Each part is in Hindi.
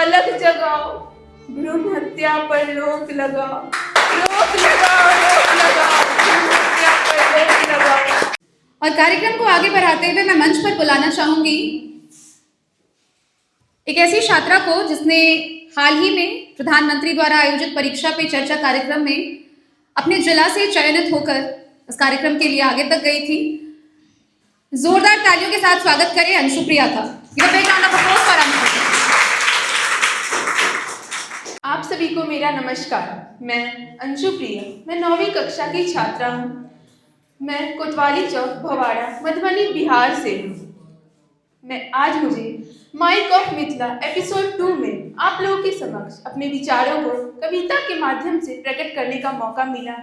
अलग जगाओ, भ्रूण हत्या पर रोक लगाओ, रोक लगाओ, रोक लगाओ, भ्रूण हत्या पर रोक लगाओ। और कार्यक्रम को आगे बढ़ाते हुए मैं मंच पर बुलाना चाहूंगी एक ऐसी छात्रा को जिसने हाल ही में प्रधानमंत्री द्वारा आयोजित परीक्षा पे चर्चा कार्यक्रम में अपने जिला से चयनित होकर इस कार्यक्रम के लिए आगे तक गई थी। जोरदार तालियों के साथ स्वागत करें अंशुप्रिया का। आप सभी को मेरा नमस्कार। मैं अंशुप्रिया, मैं 9वीं कक्षा की छात्रा हूँ। मैं कोतवाली चौक, भवाड़ा, मधुबनी, बिहार से हूँ। आज मुझे माइक ऑफ मिथिला एपिसोड 2 में आप लोगों के समक्ष अपने विचारों को कविता के माध्यम से प्रकट करने का मौका मिला।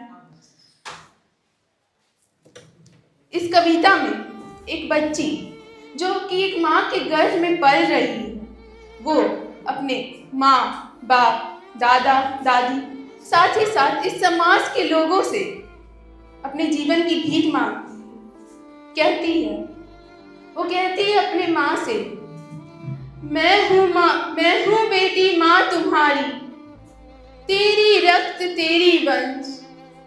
इस कविता में एक बच्ची जो कि एक माँ के गर्भ में पल रही है, वो अपने माँ, बाप, दादा, दादी, साथ ही साथ इस समाज के लोगों से अपने जीवन की भीख मांगती कहती है। वो कहती है अपने माँ से, मैं हूँ माँ, मैं हूँ बेटी माँ तुम्हारी, तेरी रक्त तेरी वंश,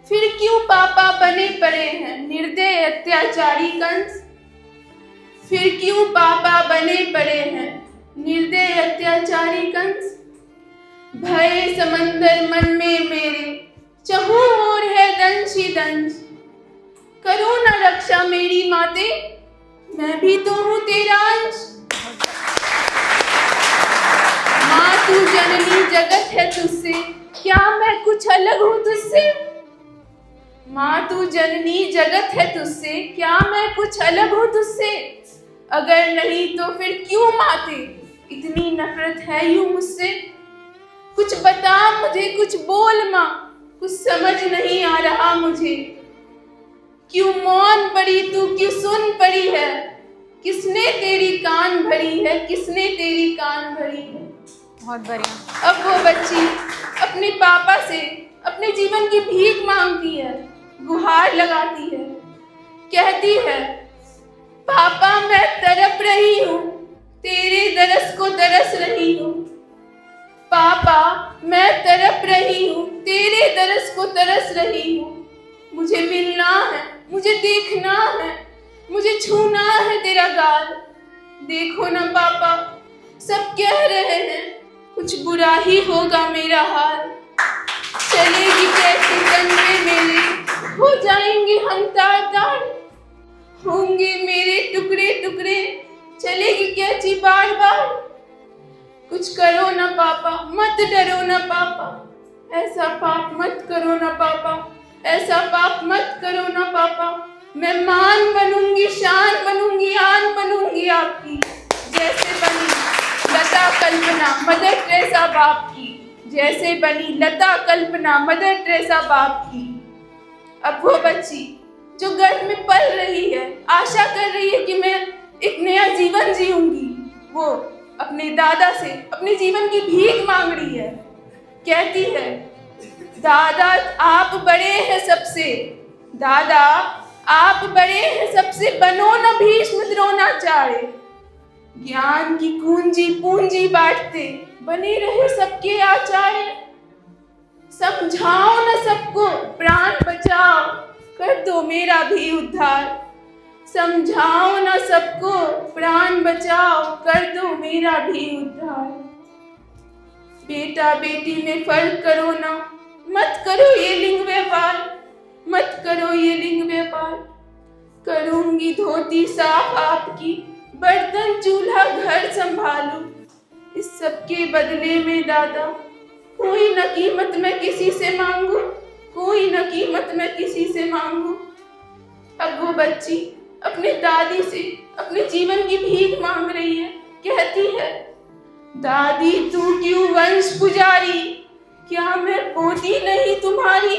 फिर क्यों पापा बने पड़े हैं निर्दय अत्याचारी कंस, फिर क्यों पापा बने पड़े हैं निर्दय अत्याचारी कंस। भय समंदर मन में मेरे, चहु ओर है दंश ही दंश, करो न रक्षा मेरी माते, मैं भी तो हूँ तेरा अंश। माँ तू जननी जगत है तुझसे, क्या मैं कुछ अलग हूँ तुझसे। माँ तू जननी जगत है तुझसे, क्या मैं कुछ अलग हूँ तुझसे। अगर नहीं तो फिर क्यों माते, इतनी नफरत है यूं मुझसे। कुछ बता मुझे, कुछ बोल माँ, कुछ समझ नहीं आ रहा मुझे। क्यों मौन पड़ी तू, क्यों सुन पड़ी है, किसने तेरी कान भरी है, किसने तेरी कान भरी है। बहुत बढ़िया। अब वो बच्ची अपने पापा से अपने जीवन की भीख मांगती है, गुहार लगाती है, कहती है, पापा मैं तड़प रही हूँ, तेरे दरस को तरस रही हूँ। पापा मैं तड़प रही हूँ, तेरे दरस को तरस रही हूँ। मुझे मिलना है, मुझे देखना है, मुझे छूना है तेरा गाल। देखो ना पापा, सब कह रहे हैं कुछ बुरा ही होगा मेरा हाल। चलेगी कैसे कंधे मेरे, हो जाएंगे हम तार-तार, होंगे मेरे टुकड़े टुकड़े, चलेगी कैसी बार बार। कुछ करो ना पापा, मत डरो ना पापा, ऐसा पाप मत करो ना पापा, ऐसा पाप मत करो ना पापा। मैं मान बनूंगी, शान बनूंगी, आन बनूंगी आपकी, जैसे बनी लता कल्पना मदर टेरेसा बाप की, जैसे बनी लता कल्पना मदर टेरेसा बाप की। अब वो बच्ची जो गर्भ में पल रही है, आशा कर रही है कि मैं एक नया जीवन जीऊंगी, वो अपने दादा से अपने जीवन की भीख मांग रही है। कहती है, दादा आप बड़े हैं सबसे, दादा आप बड़े हैं सबसे, बनो न भीष्म द्रोणाचार्य, ज्ञान की कुंजी पूंजी बांटते बने रहे सबके आचार्य। समझाओ न सबको, प्राण बचाओ, कर दो मेरा भी उद्धार। समझाओ न सबको, प्राण बचाओ, कर दो मेरा भी उद्धार। बेटा बेटी में फर्क करो ना, मत करो ये लिंग व्यापार, मत करो ये लिंग व्यापार। करूंगी धोती साफ आपकी, बर्तन चूल्हा घर संभालू, इस सब के बदले में दादा कोई न कीमत मैं किसी से मांगू, कोई न कीमत मैं किसी से मांगू। अब वो बच्ची अपने दादी से अपने जीवन की भीख मांग रही है। कहती है, दादी तू क्यों वंश पुजारी, क्या मैं पोती नहीं तुम्हारी।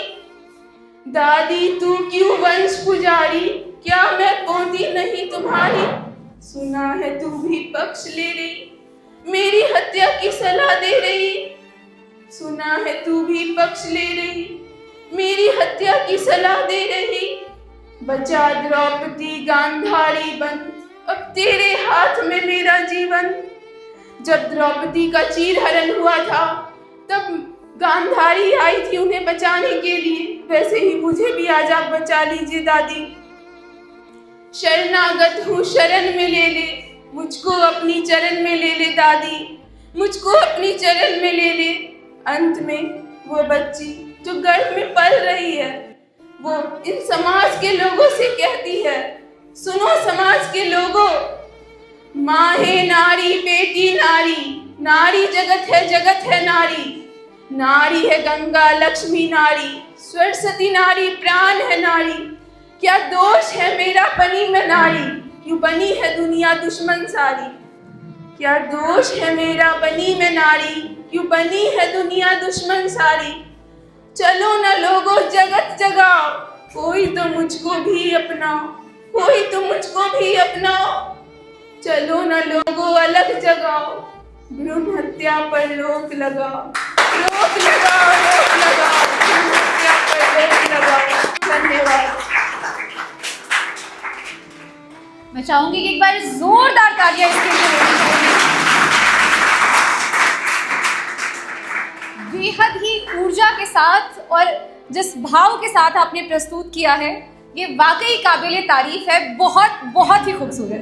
दादी तू क्यों वंश पुजारी, क्या मैं पोती नहीं तुम्हारी। सुना है तू भी पक्ष ले रही, मेरी हत्या की सलाह दे रही। सुना है तू भी पक्ष ले रही, मेरी हत्या की सलाह दे रही। बचा द्रौपदी गांधारी बन, अब तेरे हाथ में मेरा जीवन। जब द्रौपदी का चीरहरण हुआ था तब गांधारी आई थी उन्हें बचाने के लिए, वैसे ही मुझे भी आज आप बचा लीजिए दादी। शरणागत हूँ, शरण में ले ले मुझको, अपनी चरण में ले ले दादी, मुझको अपनी चरण में ले ले। अंत में वो बच्ची जो गर्भ में पल रही है वो इन समाज के लोगों से कहती है, सुनो समाज के लोगों, माँ है नारी, बेटी नारी, नारी जगत है नारी, नारी है गंगा लक्ष्मी नारी, सरस्वती नारी, प्राण है नारी। क्या दोष है मेरा बनी में नारी, क्यों बनी है दुनिया दुश्मन सारी। क्या दोष है मेरा बनी में नारी, क्यों बनी है दुनिया दुश्मन सारी। चलो न लोगों जगत जगाओ, कोई तो मुझको भी अपनाओ, कोई तो मुझको भी अपनाओ। चलो न लोगों अलग जगाओ, भ्रूण हत्या पर रोक लगाओ, रोक लगाओ, रोक लगाओ, भ्रूण हत्या पर रोक लगाओ। धन्यवाद। मैं चाहूंगी कि एक बार जोरदार तालियां इसके लिए होनी चाहिए। बेहद ही ऊर्जा के साथ और जिस भाव के साथ आपने प्रस्तुत किया है, ये वाकई काबिले तारीफ है, बहुत बहुत ही खूबसूरत।